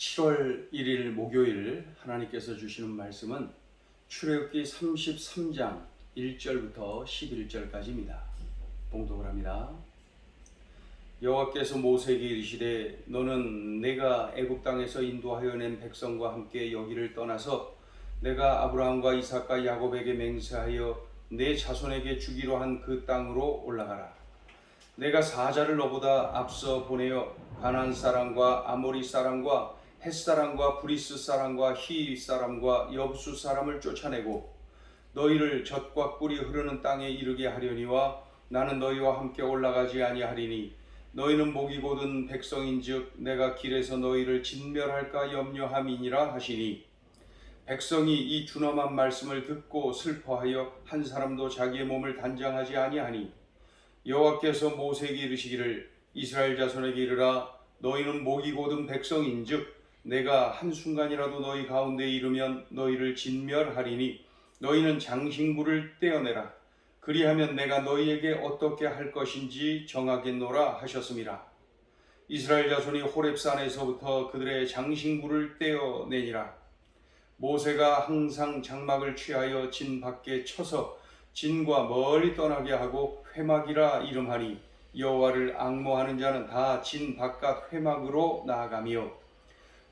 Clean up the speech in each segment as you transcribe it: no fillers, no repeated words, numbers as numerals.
7월 1일 목요일 하나님께서 주시는 말씀은 출애굽기 33장 1절부터 11절까지입니다. 봉독을 합니다. 여호와께서 모세에게 이르시되 너는 내가 애굽 땅에서 인도하여 낸 백성과 함께 여기를 떠나서 내가 아브라함과 이삭과 야곱에게 맹세하여 내 자손에게 주기로 한 그 땅으로 올라가라. 내가 사자를 너보다 앞서 보내어 가나안 사람과 아모리 사람과 헷 사람과 브리스 사람과 히 사람과 여부수 사람을 쫓아내고 너희를 젖과 꿀이 흐르는 땅에 이르게 하려니와 나는 너희와 함께 올라가지 아니하리니 너희는 목이 곧은 백성인즉 내가 길에서 너희를 진멸할까 염려함이니라 하시니 백성이 이 준엄한 말씀을 듣고 슬퍼하여 한 사람도 자기의 몸을 단장하지 아니하니 여호와께서 모세에게 이르시기를 이스라엘 자손에게 이르라 너희는 목이 곧은 백성인즉 내가 한순간이라도 너희 가운데 이르면 너희를 진멸하리니 너희는 장신구를 떼어내라. 그리하면 내가 너희에게 어떻게 할 것인지 정하겠노라 하셨음이라. 이스라엘 자손이 호렙산에서부터 그들의 장신구를 떼어내니라. 모세가 항상 장막을 취하여 진 밖에 쳐서 진과 멀리 떠나게 하고 회막이라 이름하니 여호와를 앙모하는 자는 다 진 바깥 회막으로 나아가며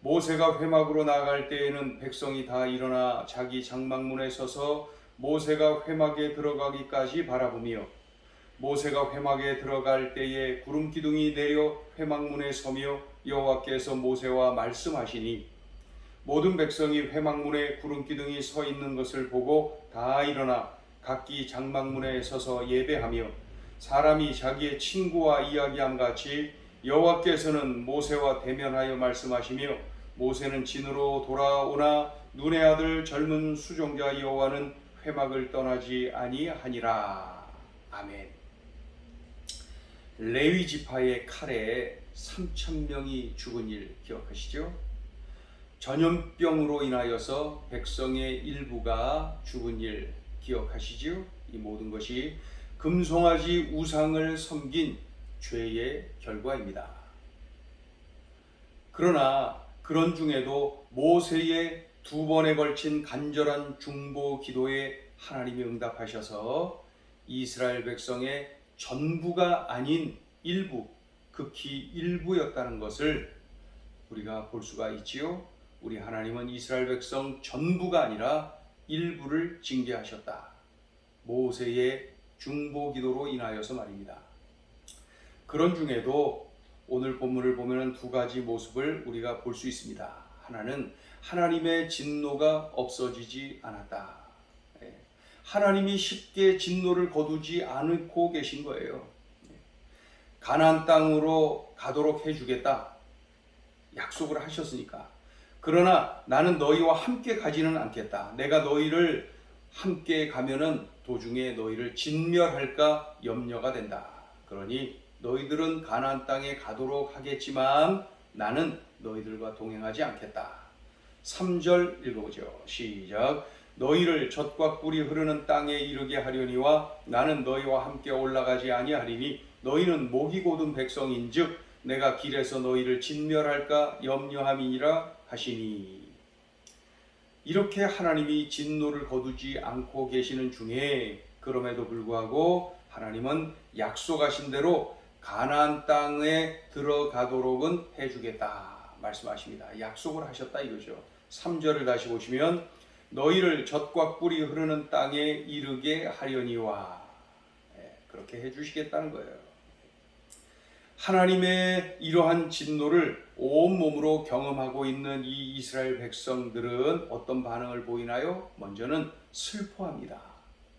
모세가 회막으로 나아갈 때에는 백성이 다 일어나 자기 장막문에 서서 모세가 회막에 들어가기까지 바라보며 모세가 회막에 들어갈 때에 구름 기둥이 내려 회막문에 서며 여호와께서 모세와 말씀하시니 모든 백성이 회막문에 구름 기둥이 서 있는 것을 보고 다 일어나 각기 장막문에 서서 예배하며 사람이 자기의 친구와 이야기함 같이 여호와께서는 모세와 대면하여 말씀하시며 모세는 진으로 돌아오나 눈의 아들 젊은 수종자 여호와는 회막을 떠나지 아니하니라. 아멘. 레위 지파의 칼에 3,000명이 죽은 일 기억하시죠? 전염병으로 인하여서 백성의 일부가 죽은 일 기억하시죠? 이 모든 것이 금송아지 우상을 섬긴 죄의 결과입니다. 그러나 그런 중에도 모세의 2번에 걸친 간절한 중보 기도에 하나님이 응답하셔서 이스라엘 백성의 전부가 아닌 일부, 극히 일부였다는 것을 우리가 볼 수가 있지요. 우리 하나님은 이스라엘 백성 전부가 아니라 일부를 징계하셨다. 모세의 중보 기도로 인하여서 말입니다. 그런 중에도 오늘 본문을 보면 2가지 모습을 우리가 볼 수 있습니다. 하나는 하나님의 진노가 없어지지 않았다. 하나님이 쉽게 진노를 거두지 않고 계신 거예요. 가나안 땅으로 가도록 해주겠다. 약속을 하셨으니까. 그러나 나는 너희와 함께 가지는 않겠다. 내가 너희를 함께 가면은 도중에 너희를 진멸할까 염려가 된다. 그러니 너희들은 가나안 땅에 가도록 하겠지만 나는 너희들과 동행하지 않겠다. 3절 읽어보죠. 시작. 너희를 젖과 꿀이 흐르는 땅에 이르게 하려니와 나는 너희와 함께 올라가지 아니하리니 너희는 목이 곧은 백성인즉 내가 길에서 너희를 진멸할까 염려함이니라 하시니. 이렇게 하나님이 진노를 거두지 않고 계시는 중에 그럼에도 불구하고 하나님은 약속하신 대로 가나안 땅에 들어가도록은 해주겠다 말씀하십니다. 약속을 하셨다 이거죠. 3절을 다시 보시면 너희를 젖과 꿀이 흐르는 땅에 이르게 하려니와 그렇게 해주시겠다는 거예요. 하나님의 이러한 진노를 온몸으로 경험하고 있는 이 이스라엘 백성들은 어떤 반응을 보이나요? 먼저는 슬퍼합니다.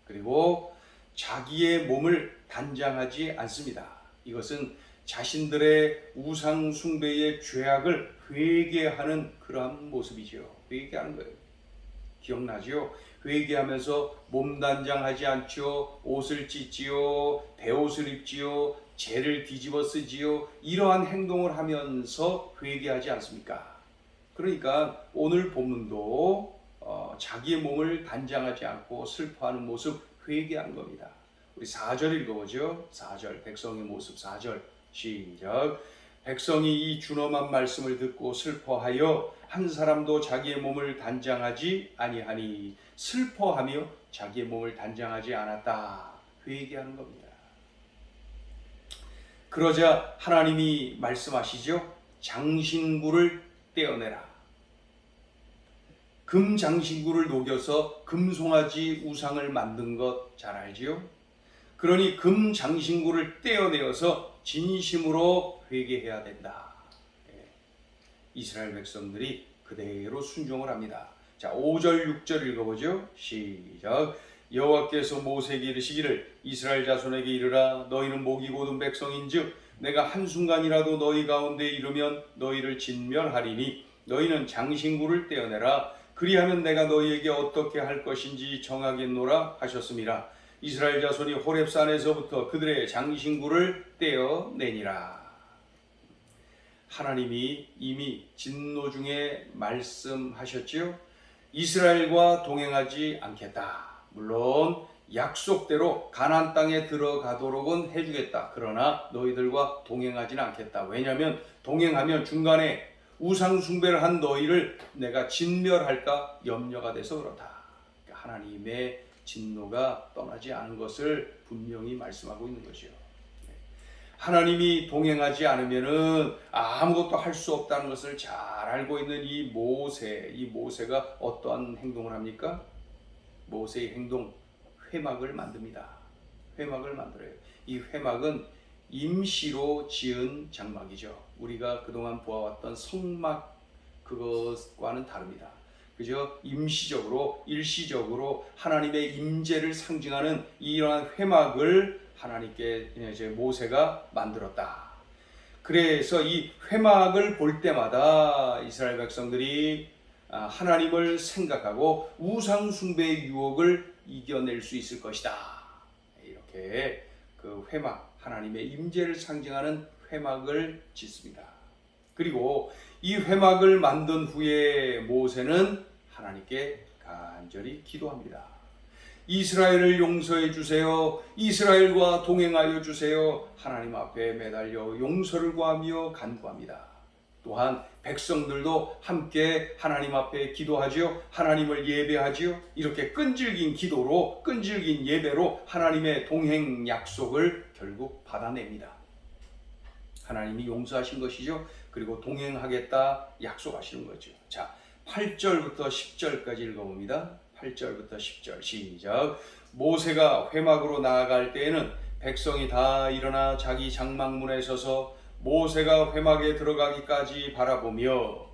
그리고 자기의 몸을 단장하지 않습니다. 이것은 자신들의 우상 숭배의 죄악을 회개하는 그러한 모습이죠. 회개하는 거예요. 기억나죠? 회개하면서 몸 단장하지 않죠. 옷을 찢지요. 베옷을 입지요. 죄를 뒤집어 쓰지요. 이러한 행동을 하면서 회개하지 않습니까? 그러니까 오늘 본문도 자기의 몸을 단장하지 않고 슬퍼하는 모습 회개하는 겁니다. 우리 4절 읽어보죠. 4절 백성의 모습 4절 시작. 백성이 이 준엄한 말씀을 듣고 슬퍼하여 한 사람도 자기의 몸을 단장하지 아니하니 슬퍼하며 자기의 몸을 단장하지 않았다. 회개하는 겁니다. 그러자 하나님이 말씀하시죠. 장신구를 떼어내라. 금 장신구를 녹여서 금송아지 우상을 만든 것 잘 알지요? 그러니 금 장신구를 떼어내어서 진심으로 회개해야 된다. 이스라엘 백성들이 그대로 순종을 합니다. 자, 5절 6절 읽어보죠. 시작. 여호와께서 모세에게 이르시기를 이스라엘 자손에게 이르라. 너희는 목이 곧은 백성인즉 내가 한순간이라도 너희 가운데 이르면 너희를 진멸하리니 너희는 장신구를 떼어내라. 그리하면 내가 너희에게 어떻게 할 것인지 정하겠노라 하셨습니다. 이스라엘 자손이 호렙산에서부터 그들의 장신구를 떼어내니라. 하나님이 이미 진노 중에 말씀하셨지요. 이스라엘과 동행하지 않겠다. 물론 약속대로 가나안 땅에 들어가도록은 해주겠다. 그러나 너희들과 동행하지는 않겠다. 왜냐하면 동행하면 중간에 우상 숭배를 한 너희를 내가 진멸할까 염려가 돼서 그렇다. 그러니까 하나님의 진노가 떠나지 않은 것을 분명히 말씀하고 있는 것이요. 하나님이 동행하지 않으면은 아무것도 할 수 없다는 것을 잘 알고 있는 이 모세가 어떠한 행동을 합니까? 모세의 행동, 회막을 만듭니다. 회막을 만들어요. 이 회막은 임시로 지은 장막이죠. 우리가 그동안 보아왔던 성막 그것과는 다릅니다. 그저 임시적으로 일시적으로 하나님의 임재를 상징하는 이러한 회막을 하나님께 이제 모세가 만들었다. 그래서 이 회막을 볼 때마다 이스라엘 백성들이 하나님을 생각하고 우상 숭배의 유혹을 이겨낼 수 있을 것이다. 이렇게 그 회막, 하나님의 임재를 상징하는 회막을 짓습니다. 그리고 이 회막을 만든 후에 모세는 하나님께 간절히 기도합니다. 이스라엘을 용서해 주세요. 이스라엘과 동행하여 주세요. 하나님 앞에 매달려 용서를 구하며 간구합니다. 또한 백성들도 함께 하나님 앞에 기도하지요. 하나님을 예배하지요. 이렇게 끈질긴 기도로, 끈질긴 예배로 하나님의 동행 약속을 결국 받아냅니다. 하나님이 용서하신 것이죠. 그리고 동행하겠다 약속하시는 거죠. 자, 8절부터 10절까지 읽어봅니다. 8절부터 10절 시작. 모세가 회막으로 나아갈 때에는 백성이 다 일어나 자기 장막문에 서서 모세가 회막에 들어가기까지 바라보며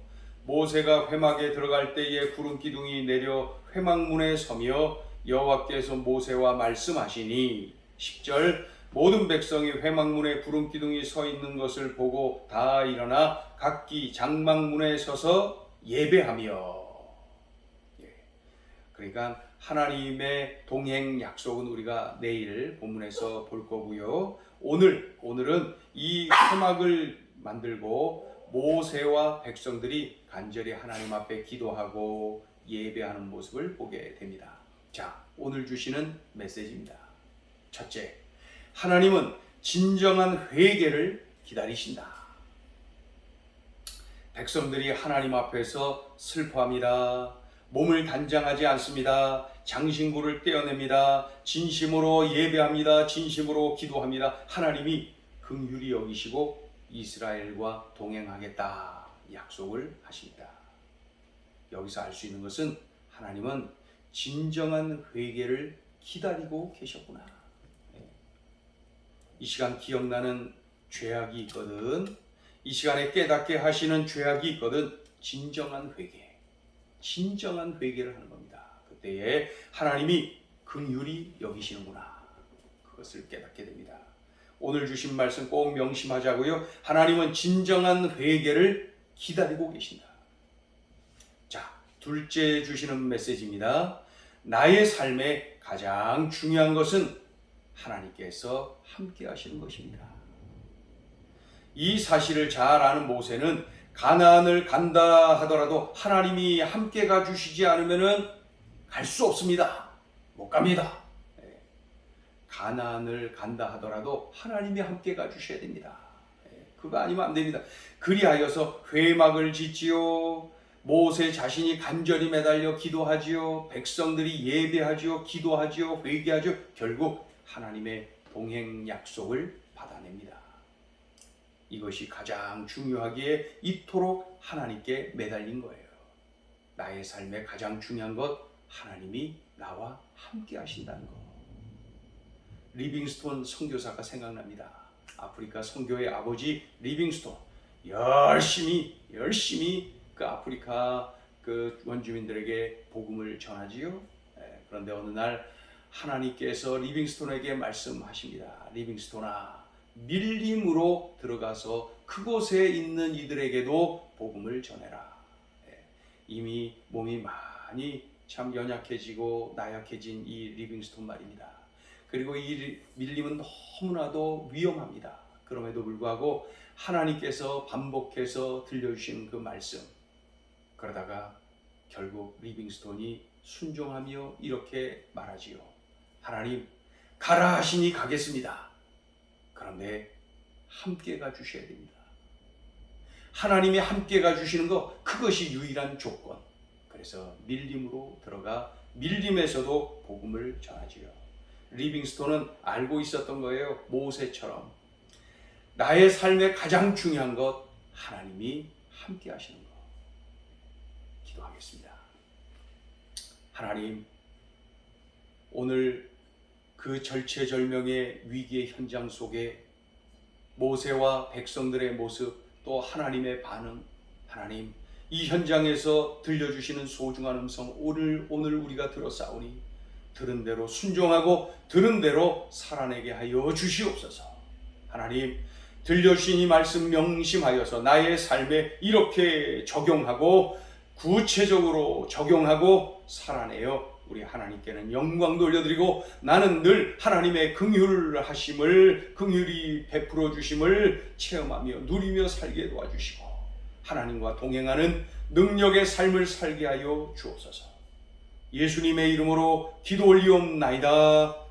모세가 회막에 들어갈 때에 구름 기둥이 내려 회막문에 서며 여호와께서 모세와 말씀하시니 10절 모든 백성이 회막문에 구름 기둥이 서 있는 것을 보고 다 일어나 각기 장막문에 서서 예배하며. 그러니까 하나님의 동행 약속은 우리가 내일 본문에서 볼 거고요. 오늘은 이 회막을 만들고 모세와 백성들이 간절히 하나님 앞에 기도하고 예배하는 모습을 보게 됩니다. 자, 오늘 주시는 메시지입니다. 첫째, 하나님은 진정한 회개를 기다리신다. 백성들이 하나님 앞에서 슬퍼합니다. 몸을 단장하지 않습니다. 장신구를 떼어냅니다. 진심으로 예배합니다. 진심으로 기도합니다. 하나님이 긍휼히 여기시고 이스라엘과 동행하겠다 약속을 하십니다. 여기서 알 수 있는 것은 하나님은 진정한 회개를 기다리고 계셨구나. 이 시간 기억나는 죄악이 있거든. 이 시간에 깨닫게 하시는 죄악이 있거든. 진정한 회개를 하는 겁니다. 그때에 하나님이 긍휼히 여기시는구나. 그것을 깨닫게 됩니다. 오늘 주신 말씀 꼭 명심하자고요. 하나님은 진정한 회개를 기다리고 계신다. 자, 둘째 주시는 메시지입니다. 나의 삶에 가장 중요한 것은 하나님께서 함께 하시는 것입니다. 이 사실을 잘 아는 모세는 가나안을 간다 하더라도 하나님이 함께 가주시지 않으면 갈 수 없습니다. 못 갑니다. 가나안을 간다 하더라도 하나님이 함께 가주셔야 됩니다. 그거 아니면 안 됩니다. 그리하여서 회막을 짓지요. 모세 자신이 간절히 매달려 기도하지요. 백성들이 예배하지요. 기도하지요. 회개하지요. 결국 하나님의 동행 약속을 받아냅니다. 이것이 가장 중요하기에 이토록 하나님께 매달린 거예요. 나의 삶에 가장 중요한 것, 하나님이 나와 함께 하신다는 것. 리빙스톤 선교사가 생각납니다. 아프리카 선교의 아버지 리빙스톤, 열심히 그 아프리카 그 원주민들에게 복음을 전하지요. 그런데 어느 날 하나님께서 리빙스톤에게 말씀하십니다. 리빙스톤아, 밀림으로 들어가서 그곳에 있는 이들에게도 복음을 전해라. 이미 몸이 많이 참 연약해지고 나약해진 이 리빙스톤 말입니다. 그리고 이 밀림은 너무나도 위험합니다. 그럼에도 불구하고 하나님께서 반복해서 들려주신 그 말씀, 그러다가 결국 리빙스톤이 순종하며 이렇게 말하지요. 하나님, 가라 하시니 가겠습니다. 그런데 함께 가주셔야 됩니다. 하나님이 함께 가주시는 것, 그것이 유일한 조건. 그래서 밀림으로 들어가 밀림에서도 복음을 전하지요. 리빙스톤은 알고 있었던 거예요. 모세처럼 나의 삶에 가장 중요한 것, 하나님이 함께 하시는 것. 기도하겠습니다. 하나님, 오늘 그 절체절명의 위기의 현장 속에 모세와 백성들의 모습, 또 하나님의 반응, 하나님, 이 현장에서 들려주시는 소중한 음성, 오늘 우리가 들었사오니 들은 대로 순종하고 들은 대로 살아내게 하여 주시옵소서. 하나님, 들려주신 이 말씀 명심하여서 나의 삶에 이렇게 적용하고 구체적으로 적용하고 살아내어 우리 하나님께는 영광 돌려드리고, 나는 늘 하나님의 긍휼하심을, 긍휼이 베풀어 주심을 체험하며 누리며 살게 도와주시고 하나님과 동행하는 능력의 삶을 살게 하여 주옵소서. 예수님의 이름으로 기도 올리옵나이다.